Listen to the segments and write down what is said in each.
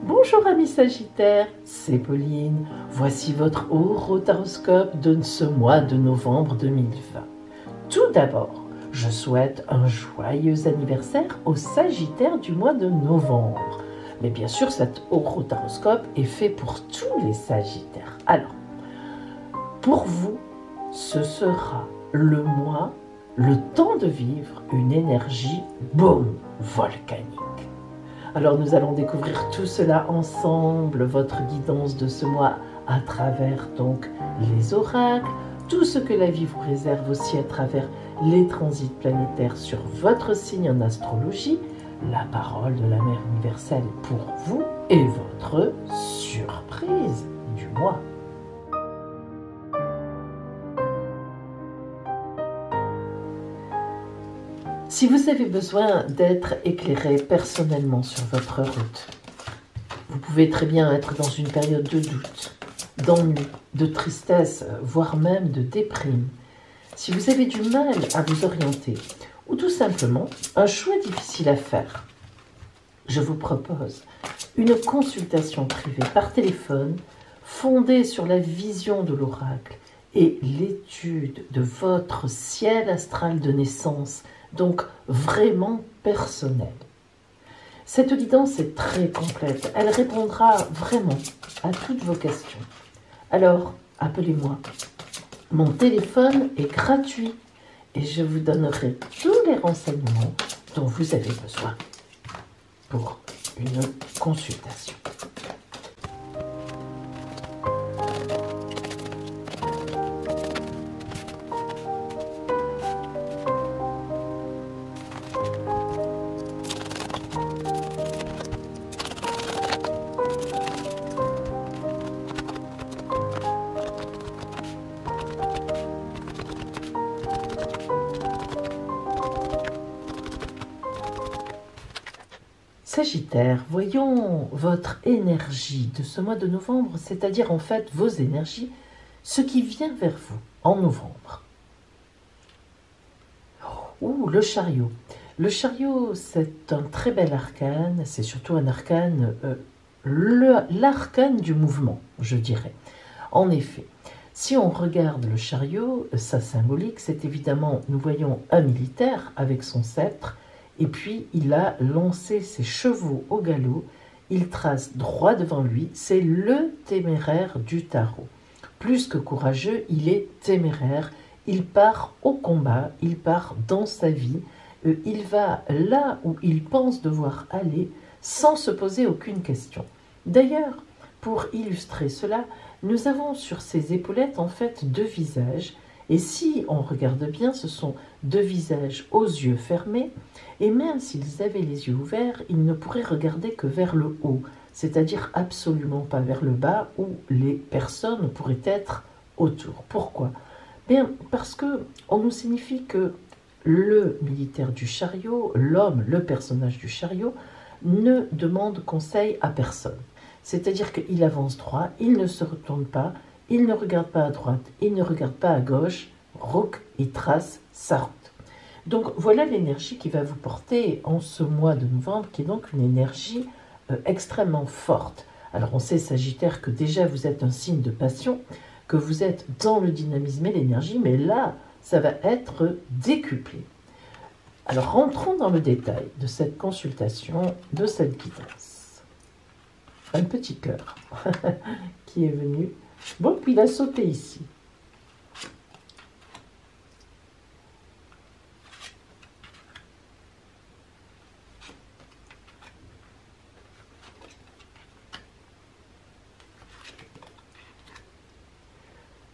Bonjour amis Sagittaires, c'est Pauline. Voici votre horoscope de ce mois de novembre 2020. Tout d'abord, je souhaite un joyeux anniversaire aux Sagittaires du mois de novembre. Mais bien sûr, cet horoscope est fait pour tous les Sagittaires. Alors, pour vous, ce sera le mois, le temps de vivre une énergie boum, volcanique. Alors nous allons découvrir tout cela ensemble, votre guidance de ce mois à travers donc les oracles, tout ce que la vie vous réserve aussi à travers les transits planétaires sur votre signe en astrologie, la parole de la Mère universelle pour vous et votre surprise du mois. Si vous avez besoin d'être éclairé personnellement sur votre route, vous pouvez très bien être dans une période de doute, d'ennui, de tristesse, voire même de déprime. Si vous avez du mal à vous orienter, ou tout simplement un choix difficile à faire, je vous propose une consultation privée par téléphone fondée sur la vision de l'oracle et l'étude de votre ciel astral de naissance, donc vraiment personnelle. Cette guidance est très complète, elle répondra vraiment à toutes vos questions. Alors, appelez-moi. Mon téléphone est gratuit et je vous donnerai tous les renseignements dont vous avez besoin pour une consultation. Sagittaire, voyons votre énergie de ce mois de novembre, c'est-à-dire en fait vos énergies, ce qui vient vers vous en novembre. Ouh, le chariot. Le chariot, c'est un très bel arcane, c'est surtout un arcane, l'arcane du mouvement, je dirais. En effet, si on regarde le chariot, sa symbolique, c'est évidemment, nous voyons un militaire avec son sceptre, et puis il a lancé ses chevaux au galop, il trace droit devant lui, c'est le téméraire du tarot. Plus que courageux, il est téméraire, il part au combat, il part dans sa vie, il va là où il pense devoir aller sans se poser aucune question. D'ailleurs, pour illustrer cela, nous avons sur ses épaulettes en fait deux visages, et si on regarde bien, ce sont deux visages aux yeux fermés, et même s'ils avaient les yeux ouverts, ils ne pourraient regarder que vers le haut, c'est-à-dire absolument pas vers le bas où les personnes pourraient être autour. Pourquoi? Bien, parce qu'on nous signifie que le militaire du chariot, l'homme, le personnage du chariot, ne demande conseil à personne. C'est-à-dire qu'il avance droit, il ne se retourne pas, il ne regarde pas à droite, il ne regarde pas à gauche, roc, il trace sa route. Donc voilà l'énergie qui va vous porter en ce mois de novembre, qui est donc une énergie extrêmement forte. Alors on sait, Sagittaire, que déjà vous êtes un signe de passion, que vous êtes dans le dynamisme et l'énergie, mais là, ça va être décuplé. Alors rentrons dans le détail de cette consultation, de cette guidance. Un petit cœur qui est venu. Bon, puis il a sauté ici.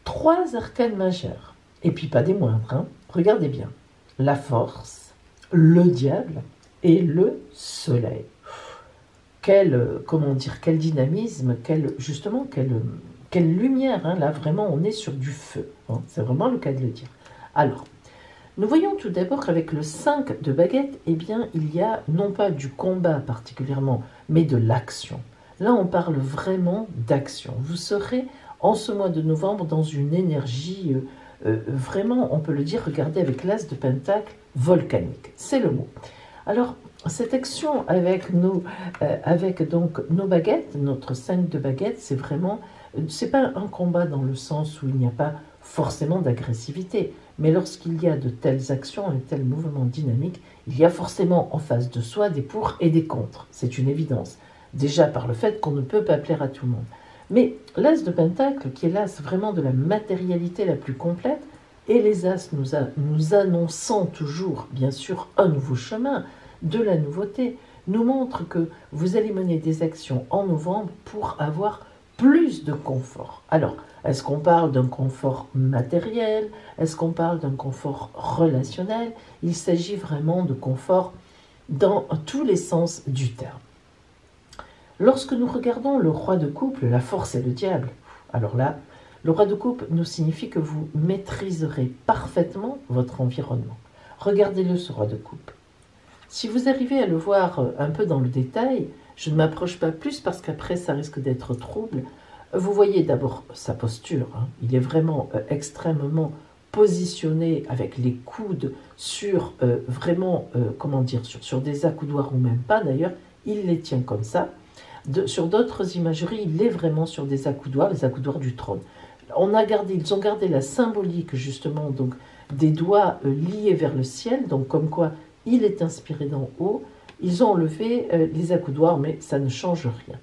Trois arcanes majeurs, et puis pas des moindres, hein. Regardez bien, la force, le diable et le soleil. Comment dire, quel dynamisme, quelle lumière, hein. Là vraiment on est sur du feu, hein. C'est vraiment le cas de le dire. Alors, nous voyons tout d'abord qu'avec le 5 de baguette, eh bien il y a non pas du combat particulièrement, mais de l'action. Là on parle vraiment d'action. Vous serez en ce mois de novembre dans une énergie vraiment, on peut le dire, regardez avec l'as de pentacle, volcanique. C'est le mot. Alors, cette action avec donc nos baguettes, notre 5 de baguettes, c'est vraiment, c'est pas un combat dans le sens où il n'y a pas forcément d'agressivité, mais lorsqu'il y a de telles actions, un tel mouvement dynamique, il y a forcément en face de soi des pour et des contre. C'est une évidence. Déjà par le fait qu'on ne peut pas plaire à tout le monde. Mais l'as de Pentacle, qui est l'as vraiment de la matérialité la plus complète, et les as nous annonçant toujours, bien sûr, un nouveau chemin, de la nouveauté, nous montre que vous allez mener des actions en novembre pour avoir plus de confort. Alors, est-ce qu'on parle d'un confort matériel? Est-ce qu'on parle d'un confort relationnel? Il s'agit vraiment de confort dans tous les sens du terme. Lorsque nous regardons le roi de coupe, la force et le diable, alors là, le roi de coupe nous signifie que vous maîtriserez parfaitement votre environnement. Regardez-le, ce roi de coupe. Si vous arrivez à le voir un peu dans le détail, je ne m'approche pas plus parce qu'après ça risque d'être trouble. Vous voyez d'abord sa posture, hein. Il est vraiment extrêmement positionné avec les coudes sur comment dire, sur des accoudoirs ou même pas d'ailleurs, il les tient comme ça. Sur d'autres imageries, il est vraiment sur des accoudoirs, les accoudoirs du trône. Ils ont gardé la symbolique justement donc des doigts liés vers le ciel, donc comme quoi il est inspiré d'en haut. Ils ont enlevé les accoudoirs, mais ça ne change rien.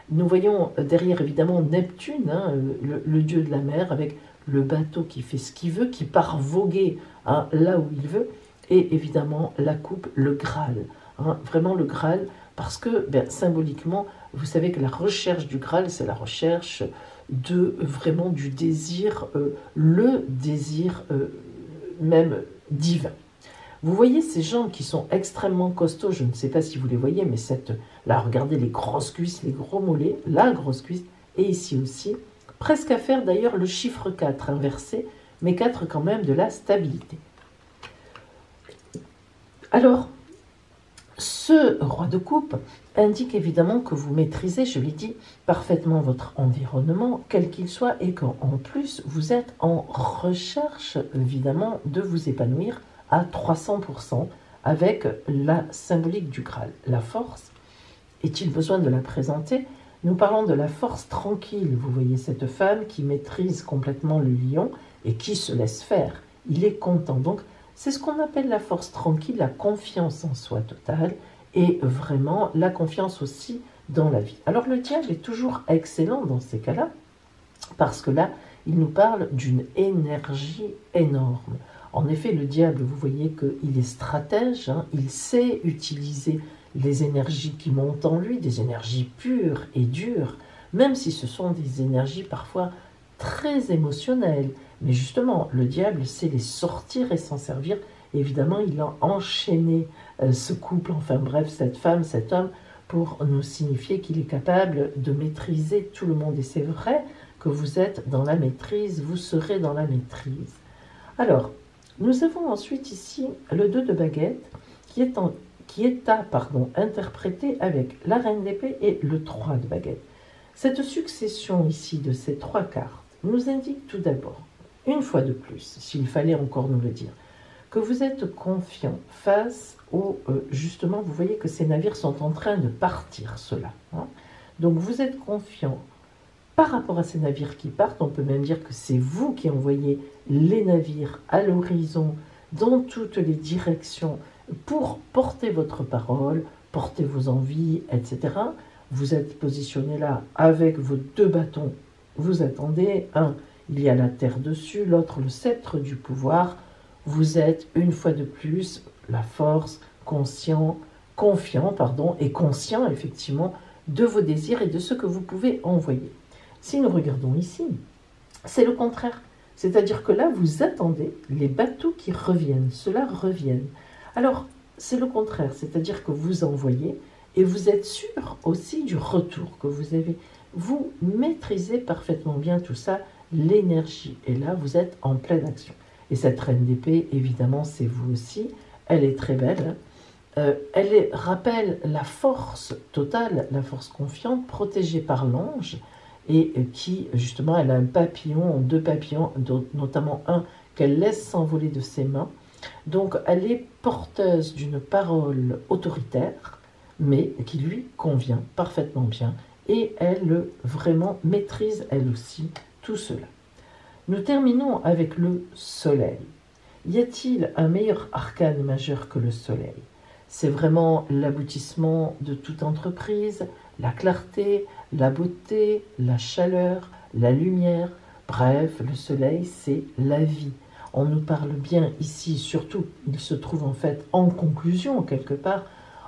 Nous voyons derrière évidemment Neptune, hein, le dieu de la mer, avec le bateau qui fait ce qu'il veut, qui part voguer hein, là où il veut, et évidemment la coupe, le Graal, hein, vraiment le Graal, parce que symboliquement, vous savez que la recherche du Graal, c'est la recherche de vraiment du désir, le désir même divin. Vous voyez ces jambes qui sont extrêmement costauds, je ne sais pas si vous les voyez, mais là, regardez les grosses cuisses, les gros mollets, la grosse cuisse, et ici aussi, presque à faire d'ailleurs le chiffre 4 inversé, mais 4 quand même de la stabilité. Alors, ce roi de coupe indique évidemment que vous maîtrisez, je l'ai dit, parfaitement votre environnement, quel qu'il soit, et qu'en plus, vous êtes en recherche, évidemment, de vous épanouir à 300% avec la symbolique du Graal. La force, est-il besoin de la présenter? Nous parlons de la force tranquille. Vous voyez cette femme qui maîtrise complètement le lion et qui se laisse faire. Il est content. Donc, c'est ce qu'on appelle la force tranquille, la confiance en soi totale et vraiment la confiance aussi dans la vie. Alors, le diable est toujours excellent dans ces cas-là parce que là, il nous parle d'une énergie énorme. En effet, le diable, vous voyez qu'il est stratège, hein, il sait utiliser les énergies qui montent en lui, des énergies pures et dures, même si ce sont des énergies parfois très émotionnelles. Mais justement, le diable sait les sortir et s'en servir. Évidemment, il a enchaîné ce couple, enfin bref, cette femme, cet homme, pour nous signifier qu'il est capable de maîtriser tout le monde. Et c'est vrai que vous êtes dans la maîtrise, vous serez dans la maîtrise. Alors, nous avons ensuite ici le 2 de baguette qui est interprété avec la reine d'épée et le 3 de baguette. Cette succession ici de ces 3 cartes nous indique tout d'abord, une fois de plus, s'il fallait encore nous le dire, que vous êtes confiant face au... justement, vous voyez que ces navires sont en train de partir, ceux-là. Hein. Donc vous êtes confiant par rapport à ces navires qui partent. On peut même dire que c'est vous qui envoyez les navires à l'horizon dans toutes les directions pour porter votre parole, porter vos envies, etc. Vous êtes positionné là avec vos 2 bâtons. Vous attendez, un, il y a la terre dessus, l'autre, le sceptre du pouvoir. Vous êtes, une fois de plus, la force, confiant, et conscient, effectivement, de vos désirs et de ce que vous pouvez envoyer. Si nous regardons ici, c'est le contraire. C'est-à-dire que là, vous attendez les bateaux qui reviennent. Ceux-là reviennent. Alors, c'est le contraire. C'est-à-dire que vous envoyez et vous êtes sûr aussi du retour que vous avez. Vous maîtrisez parfaitement bien tout ça, l'énergie. Et là, vous êtes en pleine action. Et cette reine d'épée, évidemment, c'est vous aussi. Elle est très belle. Rappelle la force totale, la force confiante, protégée par l'ange, et qui, justement, elle a un papillon, 2 papillons, notamment un qu'elle laisse s'envoler de ses mains, Donc elle est porteuse d'une parole autoritaire, mais qui lui convient parfaitement bien, et elle vraiment maîtrise elle aussi tout cela. Nous terminons avec le soleil. Y a-t-il un meilleur arcane majeur que le soleil? C'est vraiment l'aboutissement de toute entreprise, la clarté, la beauté, la chaleur, la lumière. Bref, le soleil, c'est la vie. On nous parle bien ici, surtout, il se trouve en fait en conclusion quelque part,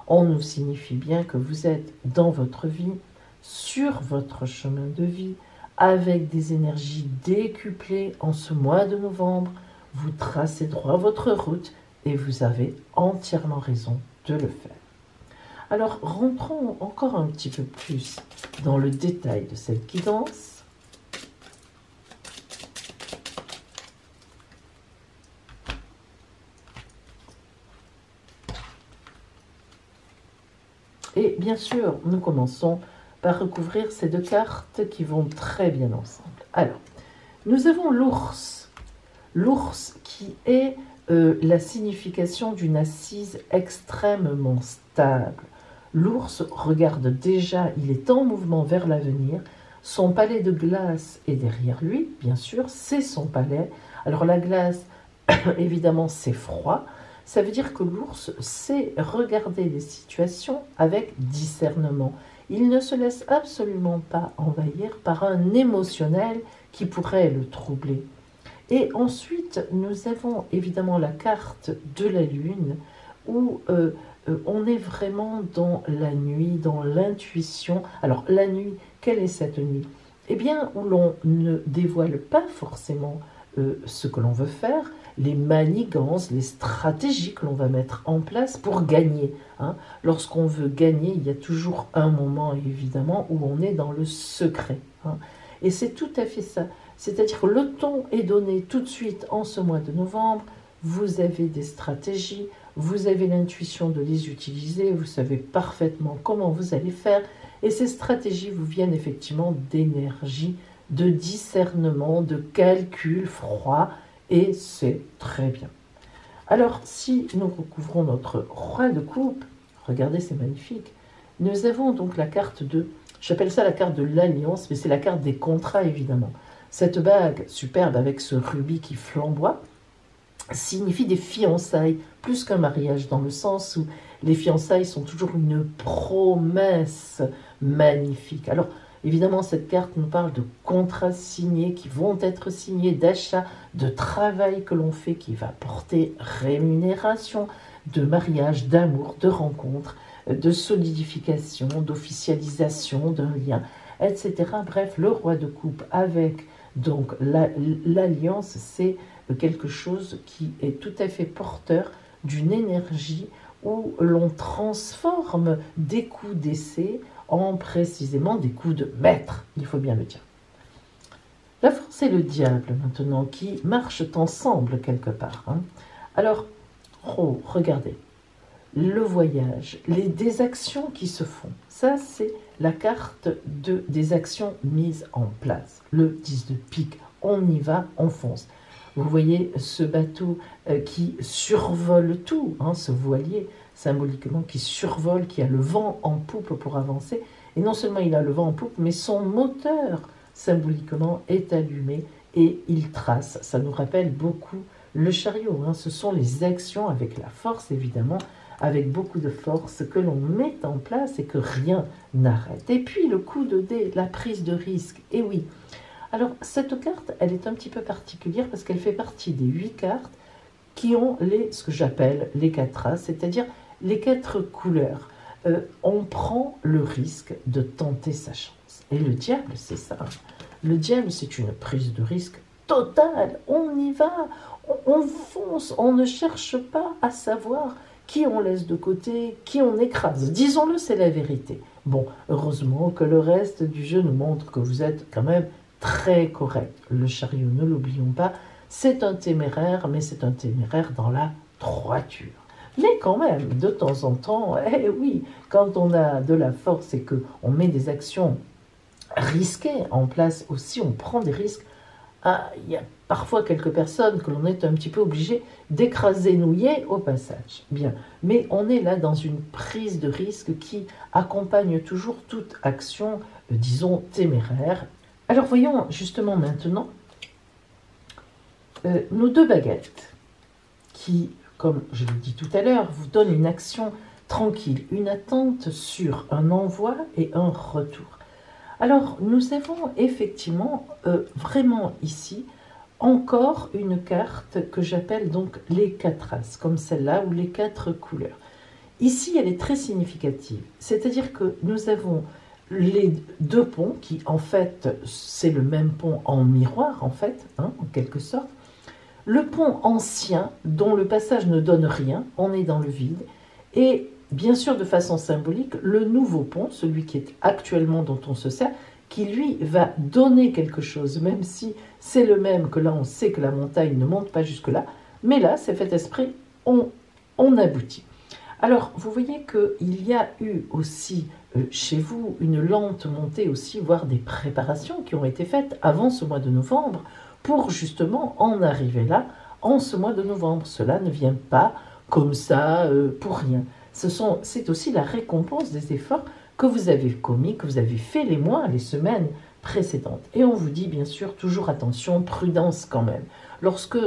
on nous signifie bien que vous êtes dans votre vie, sur votre chemin de vie, avec des énergies décuplées en ce mois de novembre. Vous tracez droit votre route et vous avez entièrement raison de le faire. Alors rentrons encore un petit peu plus dans le détail de cette guidance. Et bien sûr, nous commençons par recouvrir ces deux cartes qui vont très bien ensemble. Alors, nous avons l'ours. L'ours qui est la signification d'une assise extrêmement stable. L'ours regarde déjà, il est en mouvement vers l'avenir. Son palais de glace est derrière lui, bien sûr, c'est son palais. Alors la glace, évidemment, c'est froid. Ça veut dire que l'ours sait regarder les situations avec discernement. Il ne se laisse absolument pas envahir par un émotionnel qui pourrait le troubler. Et ensuite, nous avons évidemment la carte de la lune où on est vraiment dans la nuit, dans l'intuition. Alors la nuit, quelle est cette nuit? Eh bien, où l'on ne dévoile pas forcément ce que l'on veut faire, les manigances, les stratégies que l'on va mettre en place pour gagner. Lorsqu'on veut gagner, il y a toujours un moment, évidemment, où on est dans le secret. Et c'est tout à fait ça. C'est-à-dire que le ton est donné tout de suite en ce mois de novembre. Vous avez des stratégies, vous avez l'intuition de les utiliser, vous savez parfaitement comment vous allez faire. Et ces stratégies vous viennent effectivement d'énergie, de discernement, de calcul froid, et c'est très bien. Alors, si nous recouvrons notre roi de coupe, regardez, c'est magnifique. Nous avons donc la carte de, j'appelle ça la carte de l'alliance, mais c'est la carte des contrats, évidemment. Cette bague superbe avec ce rubis qui flamboie signifie des fiançailles, plus qu'un mariage, dans le sens où les fiançailles sont toujours une promesse magnifique. Alors, évidemment, cette carte nous parle de contrats signés qui vont être signés, d'achats, de travail que l'on fait qui va porter rémunération, de mariage, d'amour, de rencontre, de solidification, d'officialisation d'un lien, etc. Bref, le roi de coupe avec donc l'alliance, c'est quelque chose qui est tout à fait porteur d'une énergie où l'on transforme des coups d'essai en précisément des coups de maître, il faut bien le dire. La force et le diable maintenant qui marchent ensemble quelque part. Alors, regardez, le voyage, des actions qui se font, ça c'est la carte des actions mises en place. Le 10 de pique, on y va, on fonce. Vous voyez ce bateau qui survole tout, ce voilier symboliquement qui survole, qui a le vent en poupe pour avancer. Et non seulement il a le vent en poupe, mais son moteur symboliquement est allumé et il trace. Ça nous rappelle beaucoup le chariot. Ce sont les actions avec la force, évidemment, avec beaucoup de force que l'on met en place et que rien n'arrête. Et puis le coup de dé, la prise de risque. Et oui, alors cette carte, elle est un petit peu particulière parce qu'elle fait partie des 8 cartes qui ont ce que j'appelle les 4 races, c'est-à-dire les 4 couleurs. On prend le risque de tenter sa chance. Et le diable, c'est ça. Le diable, c'est une prise de risque totale. On y va, on fonce, on ne cherche pas à savoir qui on laisse de côté, qui on écrase. Disons-le, c'est la vérité. Bon, heureusement que le reste du jeu nous montre que vous êtes quand même très correct. Le chariot, ne l'oublions pas, c'est un téméraire, mais c'est un téméraire dans la droiture. Mais quand même, de temps en temps, oui, quand on a de la force et qu'on met des actions risquées en place aussi, on prend des risques, il n'y a parfois quelques personnes que l'on est un petit peu obligé d'écraser, nouiller au passage. Bien, mais on est là dans une prise de risque qui accompagne toujours toute action, disons, téméraire. Alors voyons justement maintenant nos deux baguettes qui, comme je l'ai dit tout à l'heure, vous donnent une action tranquille, une attente sur un envoi et un retour. Alors, nous avons effectivement vraiment ici encore une carte que j'appelle donc les 4 as, comme celle-là, ou les 4 couleurs. Ici, elle est très significative, c'est-à-dire que nous avons les 2 ponts qui, en fait, c'est le même pont en miroir, en fait, hein, en quelque sorte. Le pont ancien, dont le passage ne donne rien, on est dans le vide, et bien sûr de façon symbolique, le nouveau pont, celui qui est actuellement dont on se sert, qui lui va donner quelque chose, même si c'est le même, que là on sait que la montagne ne monte pas jusque-là, mais là, c'est fait esprit, on aboutit. Alors, vous voyez qu'il y a eu aussi chez vous une lente montée aussi, voire des préparations qui ont été faites avant ce mois de novembre, pour justement en arriver là, en ce mois de novembre. Cela ne vient pas comme ça, pour rien. C'est aussi la récompense des efforts que vous avez commis, que vous avez fait les mois, les semaines précédentes. Et on vous dit bien sûr toujours attention, prudence quand même. Lorsque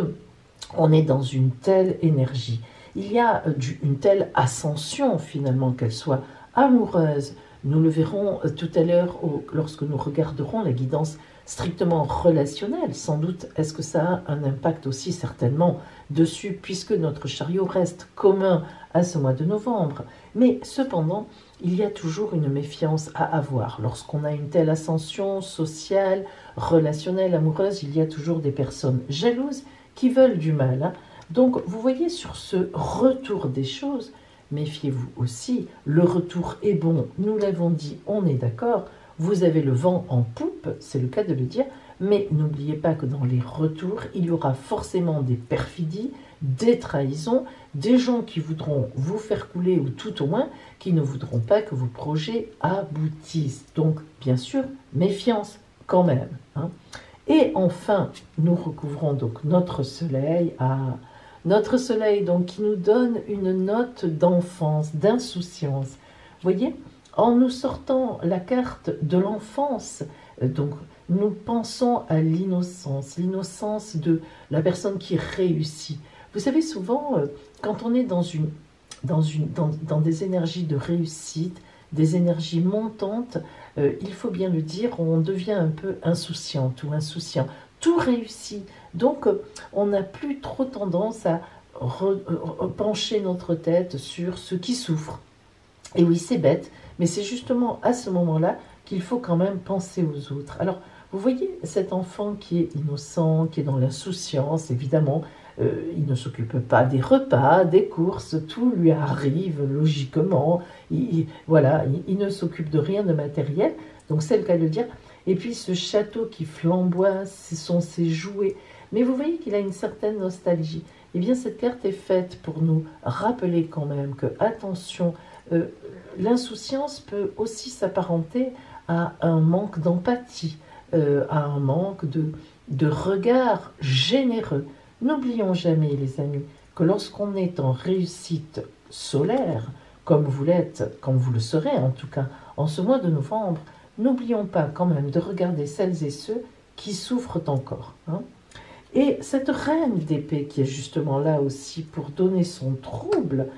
on est dans une telle énergie, il y a une telle ascension finalement, qu'elle soit amoureuse. Nous le verrons tout à l'heure lorsque nous regarderons la guidance strictement relationnelle. Sans doute, est-ce que ça a un impact aussi certainement dessus, puisque notre chariot reste commun à ce mois de novembre. Mais cependant, il y a toujours une méfiance à avoir. Lorsqu'on a une telle ascension sociale, relationnelle, amoureuse, il y a toujours des personnes jalouses qui veulent du mal. Hein. Donc, vous voyez, sur ce retour des choses, méfiez-vous aussi. Le retour est bon, nous l'avons dit, on est d'accord. Vous avez le vent en poupe, c'est le cas de le dire, mais n'oubliez pas que dans les retours, il y aura forcément des perfidies, des trahisons, des gens qui voudront vous faire couler ou tout au moins qui ne voudront pas que vos projets aboutissent. Donc, bien sûr, méfiance quand même. Hein. Et enfin, nous recouvrons donc notre soleil. Notre soleil donc, qui nous donne une note d'enfance, d'insouciance. Vous voyez, en nous sortant la carte de l'enfance, donc nous pensons à l'innocence de la personne qui réussit. Vous savez, souvent, quand on est dans des énergies de réussite, des énergies montantes, il faut bien le dire, on devient un peu insouciante ou insouciant. Tout réussit. Donc, on n'a plus trop tendance à pencher notre tête sur ceux qui souffrent. Et oui, c'est bête, mais c'est justement à ce moment-là qu'il faut quand même penser aux autres. Alors, vous voyez cet enfant qui est innocent, qui est dans l'insouciance, évidemment, il ne s'occupe pas des repas, des courses, tout lui arrive logiquement. Voilà, il ne s'occupe de rien de matériel, donc c'est le cas de le dire. Et puis ce château qui flamboie, ce sont ses jouets. Mais vous voyez qu'il a une certaine nostalgie. Eh bien, cette carte est faite pour nous rappeler quand même que, attention, l'insouciance peut aussi s'apparenter à un manque d'empathie, à un manque de regard généreux. N'oublions jamais, les amis, que lorsqu'on est en réussite solaire, comme vous l'êtes, comme vous le serez en tout cas, en ce mois de novembre, n'oublions pas quand même de regarder celles et ceux qui souffrent encore. Hein. Et cette reine d'épée qui est justement là aussi pour donner son trouble,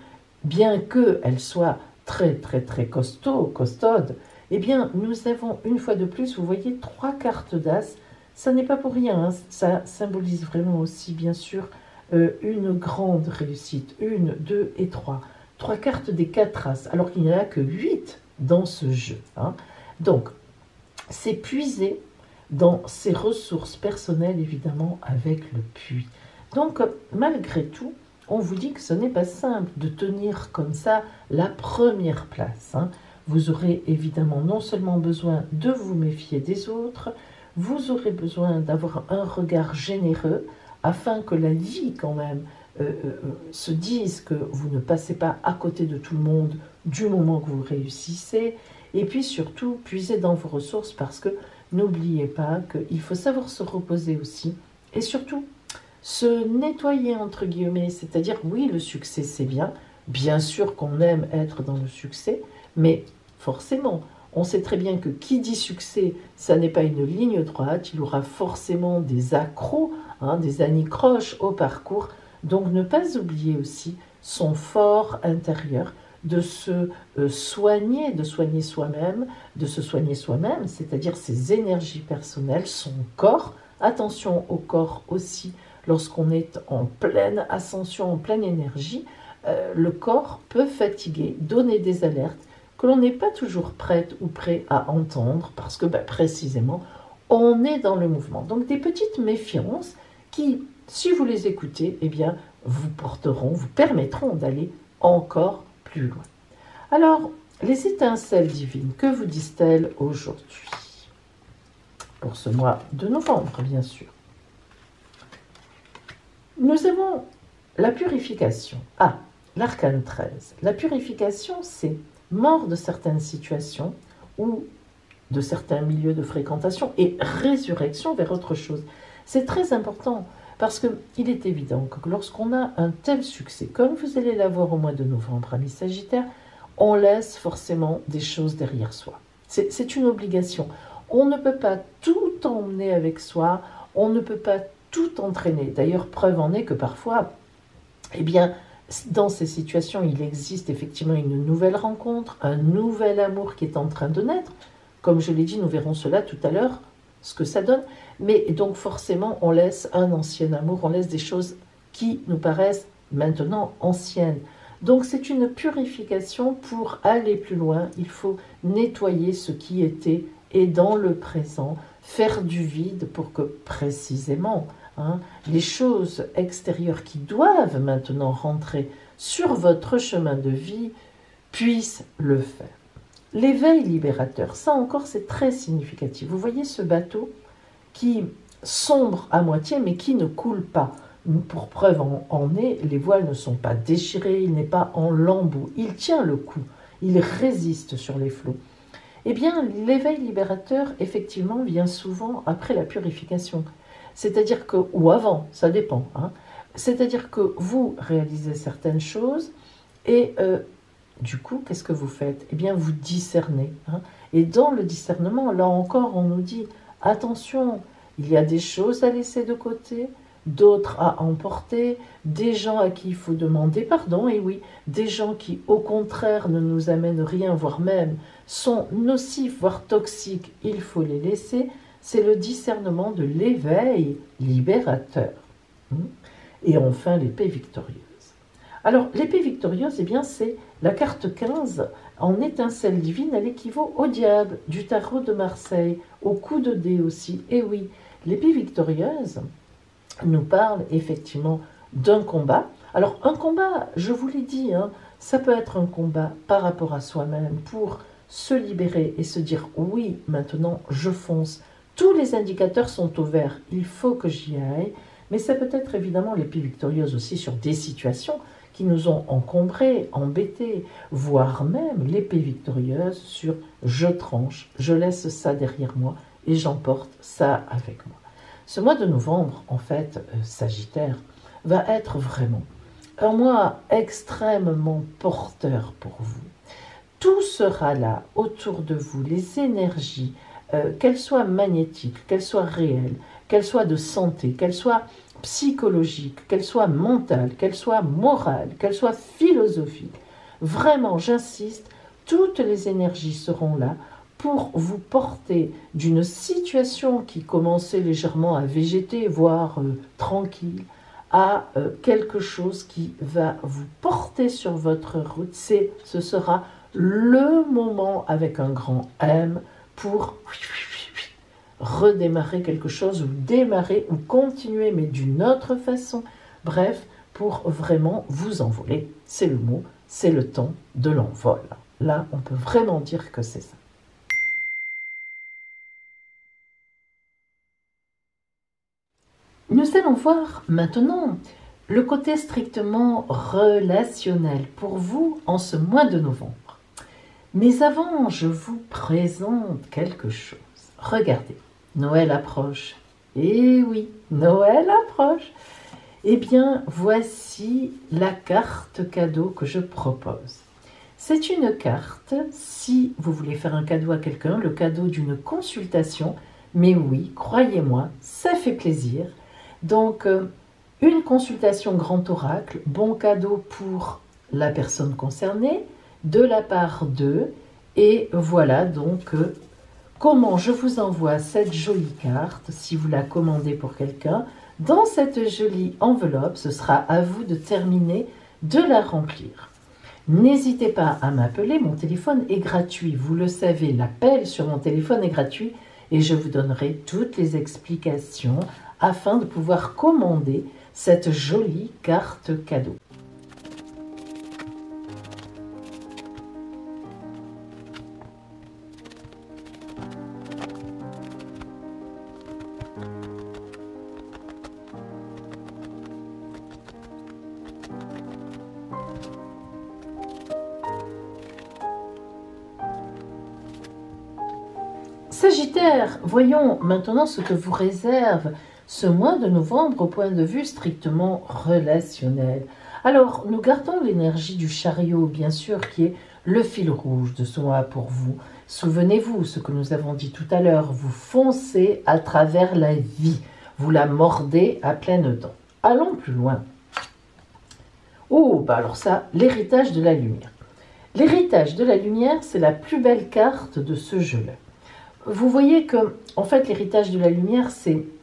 bien qu'elle soit très très très costaude, eh bien nous avons une fois de plus, vous voyez, 3 cartes d'as. Ça n'est pas pour rien, hein. Ça symbolise vraiment aussi bien sûr une grande réussite, 1, 2 et 3. 3 cartes des 4 as, alors qu'il n'y en a que 8 dans ce jeu. Hein. Donc, c'est puiser dans ses ressources personnelles, évidemment, avec le puits. Donc, malgré tout, on vous dit que ce n'est pas simple de tenir comme ça la première place. Hein. Vous aurez évidemment non seulement besoin de vous méfier des autres, vous aurez besoin d'avoir un regard généreux afin que la vie, quand même, se dise que vous ne passez pas à côté de tout le monde du moment que vous réussissez. Et puis surtout, puisez dans vos ressources parce que n'oubliez pas qu'il faut savoir se reposer aussi et surtout se nettoyer entre guillemets, c'est-à-dire oui, le succès c'est bien sûr qu'on aime être dans le succès, mais forcément, on sait très bien que qui dit succès, ça n'est pas une ligne droite, il y aura forcément des accros, des anicroches au parcours, donc ne pas oublier aussi son fort intérieur, de se soigner, de soigner soi-même, de se soigner soi-même, c'est-à-dire ses énergies personnelles, son corps. Attention au corps aussi, lorsqu'on est en pleine ascension, en pleine énergie, le corps peut fatiguer, donner des alertes que l'on n'est pas toujours prête ou prêt à entendre parce que précisément, on est dans le mouvement. Donc des petites méfiances qui, si vous les écoutez, eh bien, vous permettront d'aller encore plus loin. Alors, les étincelles divines, que vous disent-elles aujourd'hui? Pour ce mois de novembre, bien sûr. Nous avons la purification. L'arcane 13. La purification, c'est mort de certaines situations ou de certains milieux de fréquentation et résurrection vers autre chose. C'est très important parce qu'il est évident que lorsqu'on a un tel succès, comme vous allez l'avoir au mois de novembre, amis Sagittaires, on laisse forcément des choses derrière soi. C'est une obligation. On ne peut pas tout emmener avec soi, on ne peut pas tout entraîner. D'ailleurs, preuve en est que parfois, dans ces situations, il existe effectivement une nouvelle rencontre, un nouvel amour qui est en train de naître. Comme je l'ai dit, nous verrons cela tout à l'heure, ce que ça donne. Mais donc forcément, on laisse un ancien amour, on laisse des choses qui nous paraissent maintenant anciennes. Donc c'est une purification pour aller plus loin. Il faut nettoyer ce qui était et dans le présent, faire du vide pour que précisément les choses extérieures qui doivent maintenant rentrer sur votre chemin de vie puissent le faire. L'éveil libérateur, ça encore c'est très significatif. Vous voyez ce bateau qui sombre à moitié mais qui ne coule pas. Pour preuve en est, les voiles ne sont pas déchirées, il n'est pas en lambeaux, il tient le coup, il résiste sur les flots. Eh bien, l'éveil libérateur, effectivement, vient souvent après la purification. C'est-à-dire que, ou avant, ça dépend. C'est-à-dire que vous réalisez certaines choses et du coup, qu'est-ce que vous faites? Eh bien, vous discernez. Et dans le discernement, là encore, on nous dit, attention, il y a des choses à laisser de côté, d'autres à emporter, des gens à qui il faut demander pardon, et oui, des gens qui, au contraire, ne nous amènent rien, voire même sont nocifs, voire toxiques, il faut les laisser. C'est le discernement de l'éveil libérateur. Et enfin, l'épée victorieuse. Alors, l'épée victorieuse, eh bien, c'est la carte 15 en étincelle divine, elle équivaut au diable du tarot de Marseille, au coup de dé aussi. Et oui, l'épée victorieuse nous parle effectivement d'un combat. Alors, un combat, je vous l'ai dit, ça peut être un combat par rapport à soi-même pour se libérer et se dire oui, maintenant je fonce. Tous les indicateurs sont au vert, il faut que j'y aille. Mais ça peut être évidemment l'épée victorieuse aussi sur des situations qui nous ont encombrés, embêtés, voire même l'épée victorieuse sur je tranche, je laisse ça derrière moi et j'emporte ça avec moi. Ce mois de novembre, en fait, Sagittaire, va être vraiment un mois extrêmement porteur pour vous. Tout sera là, autour de vous, les énergies, qu'elles soient magnétiques, qu'elles soient réelles, qu'elles soient de santé, qu'elles soient psychologiques, qu'elles soient mentales, qu'elles soient morales, qu'elles soient philosophiques. Vraiment, j'insiste, toutes les énergies seront là pour vous porter d'une situation qui commençait légèrement à végéter, voire tranquille, à quelque chose qui va vous porter sur votre route. Ce sera le moment avec un grand M pour redémarrer quelque chose, ou démarrer, ou continuer, mais d'une autre façon. Bref, pour vraiment vous envoler. C'est le mot, c'est le temps de l'envol. Là, on peut vraiment dire que c'est ça. Nous allons voir maintenant le côté strictement relationnel pour vous en ce mois de novembre. Mais avant, je vous présente quelque chose. Regardez, Noël approche Eh oui, Noël approche. Eh bien, voici la carte cadeau que je propose. C'est une carte, si vous voulez faire un cadeau à quelqu'un, le cadeau d'une consultation, mais oui, croyez-moi, ça fait plaisir. Donc, une consultation grand oracle, bon cadeau pour la personne concernée, de la part d'eux, et voilà donc comment je vous envoie cette jolie carte, si vous la commandez pour quelqu'un. Dans cette jolie enveloppe, ce sera à vous de terminer de la remplir. N'hésitez pas à m'appeler, mon téléphone est gratuit. Vous le savez, l'appel sur mon téléphone est gratuit et je vous donnerai toutes les explications afin de pouvoir commander cette jolie carte cadeau. Sagittaire, voyons maintenant ce que vous réserve ce mois de novembre au point de vue strictement relationnel. Alors, nous gardons l'énergie du chariot, bien sûr, qui est le fil rouge de ce mois pour vous. Souvenez-vous, ce que nous avons dit tout à l'heure, vous foncez à travers la vie, vous la mordez à pleines dents. Allons plus loin. Oh, bah alors ça, l'héritage de la lumière. L'héritage de la lumière, c'est la plus belle carte de ce jeu-là. Vous voyez que, en fait, l'héritage de la lumière,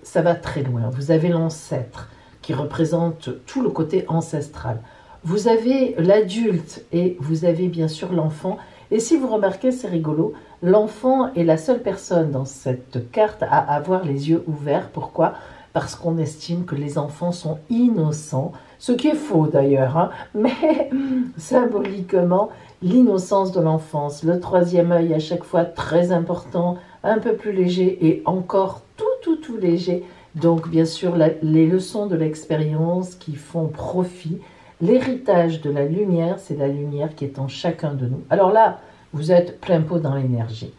ça va très loin. Vous avez l'ancêtre qui représente tout le côté ancestral. Vous avez l'adulte et vous avez bien sûr l'enfant. Et si vous remarquez, c'est rigolo, l'enfant est la seule personne dans cette carte à avoir les yeux ouverts. Pourquoi ? Parce qu'on estime que les enfants sont innocents, ce qui est faux d'ailleurs, hein, mais symboliquement, l'innocence de l'enfance, le troisième œil à chaque fois très important, un peu plus léger et encore tout léger. Donc bien sûr, les leçons de l'expérience qui font profit. L'héritage de la lumière, c'est la lumière qui est en chacun de nous. Alors là, vous êtes plein pot dans l'énergie.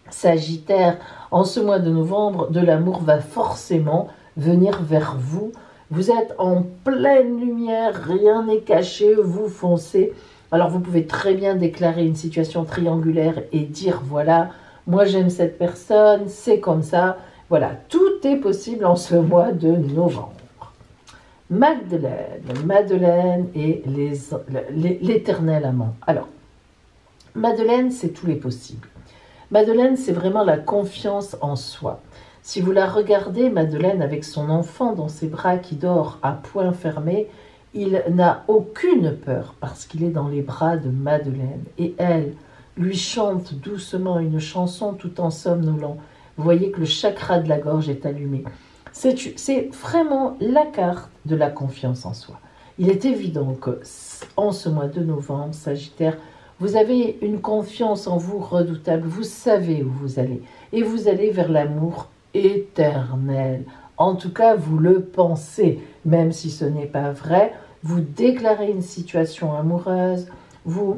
Sagittaire, en ce mois de novembre, de l'amour va forcément venir vers vous. Vous êtes en pleine lumière, rien n'est caché, vous foncez. Alors vous pouvez très bien déclarer une situation triangulaire et dire voilà, moi j'aime cette personne, c'est comme ça. Voilà, tout est possible en ce mois de novembre. Madeleine et l'éternel amant. Alors, Madeleine, c'est tous les possibles. Madeleine, c'est vraiment la confiance en soi. Si vous la regardez, Madeleine, avec son enfant dans ses bras qui dort à poing fermé, il n'a aucune peur parce qu'il est dans les bras de Madeleine. Et elle lui chante doucement une chanson tout en somnolant. Vous voyez que le chakra de la gorge est allumé. C'est vraiment la carte de la confiance en soi. Il est évident que en ce mois de novembre, Sagittaire, vous avez une confiance en vous redoutable. Vous savez où vous allez. Et vous allez vers l'amour éternel. En tout cas, vous le pensez, même si ce n'est pas vrai. Vous déclarez une situation amoureuse, vous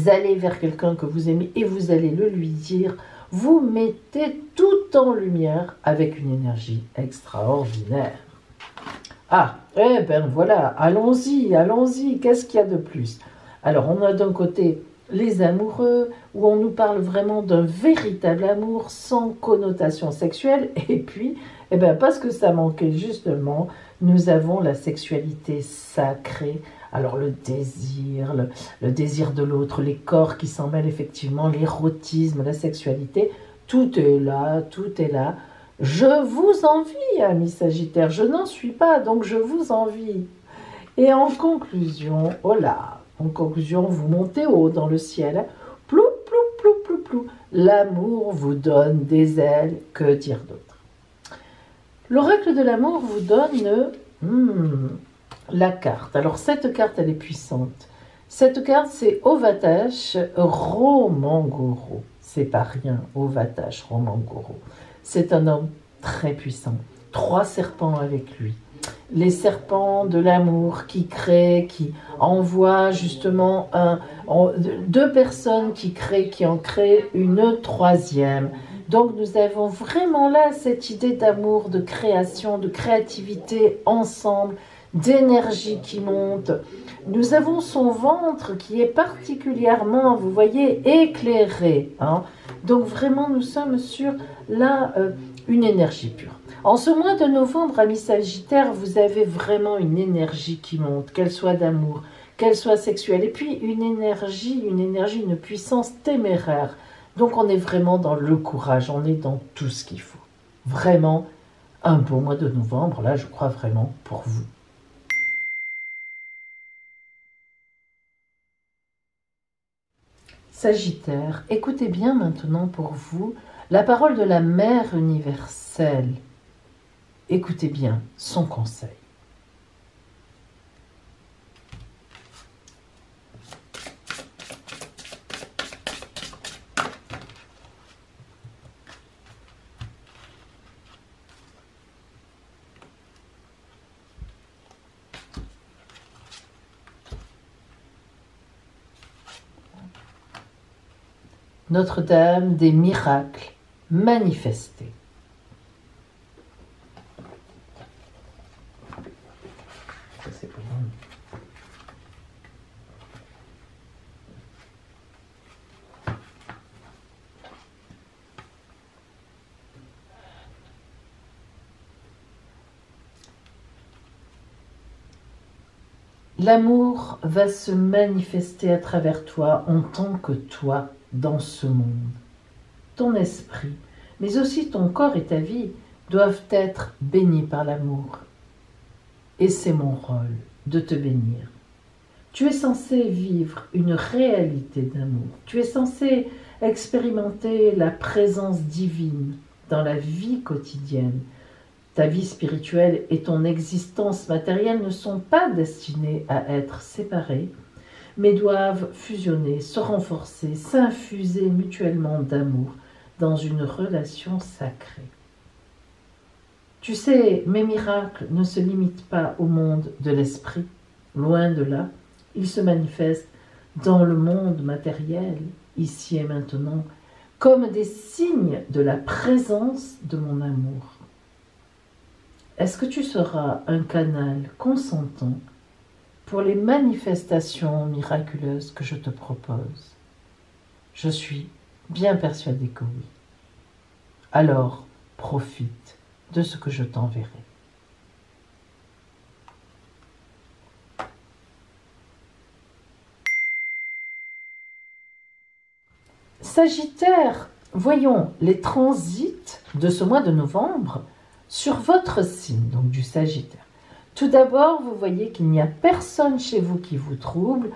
allez vers quelqu'un que vous aimez et vous allez le lui dire. Vous mettez tout en lumière avec une énergie extraordinaire. Ah, eh ben voilà, allons-y, qu'est-ce qu'il y a de plus? Alors, on a d'un côté les amoureux, où on nous parle vraiment d'un véritable amour sans connotation sexuelle, et puis, eh ben, parce que ça manquait justement, nous avons la sexualité sacrée. Alors le désir de l'autre, les corps qui s'en mêlent effectivement, l'érotisme, la sexualité, tout est là, tout est là. Je vous envie, amis Sagittaires, je n'en suis pas, donc je vous envie. Et en conclusion, oh là, en conclusion, vous montez haut dans le ciel, plou, plou, plou, plou, plou. L'amour vous donne des ailes, que dire d'autre? L'oracle de l'amour vous donne la carte. Alors cette carte, elle est puissante. Cette carte, c'est Ovatash Romangoro. C'est pas rien, Ovatash Romangoro. C'est un homme très puissant. 3 serpents avec lui. Les serpents de l'amour qui créent, qui envoient justement 2 personnes qui en créent une troisième. Donc nous avons vraiment là cette idée d'amour, de création, de créativité ensemble, d'énergie qui monte. Nous avons son ventre qui est particulièrement, vous voyez, éclairé. Hein. Donc vraiment, nous sommes sur là une énergie pure. En ce mois de novembre, amis Sagittaires, vous avez vraiment une énergie qui monte, qu'elle soit d'amour, qu'elle soit sexuelle, et puis une énergie, une puissance téméraire. Donc on est vraiment dans le courage, on est dans tout ce qu'il faut. Vraiment un beau mois de novembre, là je crois vraiment pour vous. Sagittaire, écoutez bien maintenant pour vous la parole de la Mère universelle. Écoutez bien son conseil. Notre-Dame des miracles manifestés. Ça, c'est pour nous. L'amour va se manifester à travers toi en tant que toi dans ce monde. Ton esprit, mais aussi ton corps et ta vie doivent être bénis par l'amour. Et c'est mon rôle de te bénir. Tu es censé vivre une réalité d'amour. Tu es censé expérimenter la présence divine dans la vie quotidienne. Ta vie spirituelle et ton existence matérielle ne sont pas destinées à être séparées, mais doivent fusionner, se renforcer, s'infuser mutuellement d'amour dans une relation sacrée. Tu sais, mes miracles ne se limitent pas au monde de l'esprit, loin de là, ils se manifestent dans le monde matériel, ici et maintenant, comme des signes de la présence de mon amour. Est-ce que tu seras un canal consentant pour les manifestations miraculeuses que je te propose? Je suis bien persuadée que oui. Alors, profite de ce que je t'enverrai. Sagittaire, voyons les transits de ce mois de novembre sur votre signe, donc du Sagittaire. Tout d'abord, vous voyez qu'il n'y a personne chez vous qui vous trouble,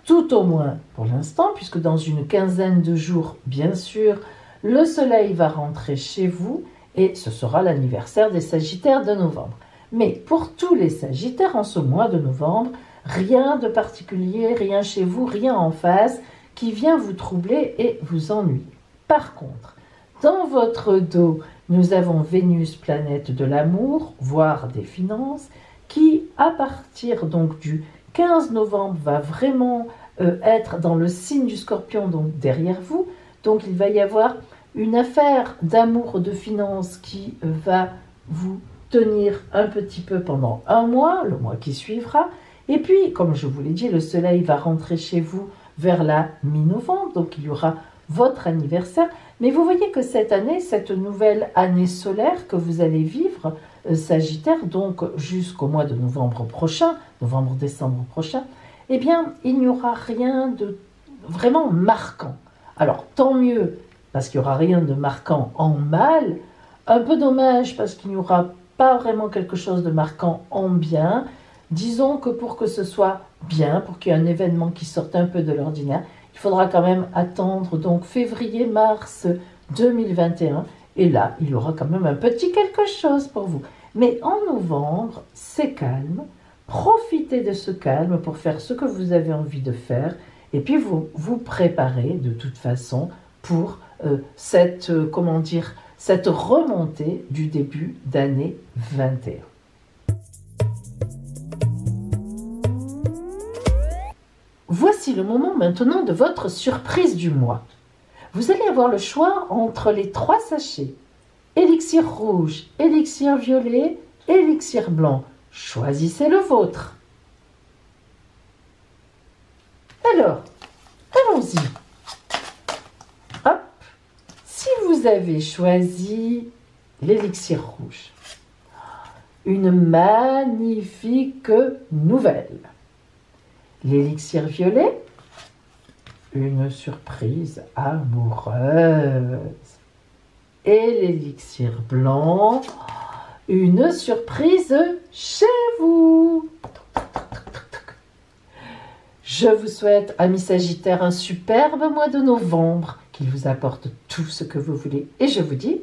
tout au moins pour l'instant, puisque dans une quinzaine de jours, bien sûr, le soleil va rentrer chez vous et ce sera l'anniversaire des Sagittaires de novembre. Mais pour tous les Sagittaires en ce mois de novembre, rien de particulier, rien chez vous, rien en face qui vient vous troubler et vous ennuyer. Par contre, dans votre dos, nous avons Vénus, planète de l'amour, voire des finances, qui, à partir donc du 15 novembre, va vraiment être dans le signe du Scorpion, donc derrière vous. Donc il va y avoir une affaire d'amour, de finances qui va vous tenir un petit peu pendant un mois, le mois qui suivra. Et puis, comme je vous l'ai dit, le soleil va rentrer chez vous vers la mi-novembre, donc il y aura votre anniversaire. Mais vous voyez que cette année, cette nouvelle année solaire que vous allez vivre, Sagittaire, donc jusqu'au mois de novembre prochain, novembre-décembre prochain, eh bien, il n'y aura rien de vraiment marquant. Alors, tant mieux, parce qu'il n'y aura rien de marquant en mal. Un peu dommage, parce qu'il n'y aura pas vraiment quelque chose de marquant en bien. Disons que pour que ce soit bien, pour qu'il y ait un événement qui sorte un peu de l'ordinaire, il faudra quand même attendre donc février-mars 2021. Et là, il y aura quand même un petit quelque chose pour vous. Mais en novembre, c'est calme. Profitez de ce calme pour faire ce que vous avez envie de faire. Et puis, vous vous préparez de toute façon pour cette remontée du début d'année 21. Voici le moment maintenant de votre surprise du mois. Vous allez avoir le choix entre les 3 sachets. Élixir rouge, élixir violet, élixir blanc. Choisissez le vôtre. Alors, allons-y. Hop. Si vous avez choisi l'élixir rouge, une magnifique nouvelle. L'élixir violet, une surprise amoureuse. Et l'élixir blanc, une surprise chez vous. Je vous souhaite, amis Sagittaires, un superbe mois de novembre, qu'il vous apporte tout ce que vous voulez. Et je vous dis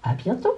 à bientôt.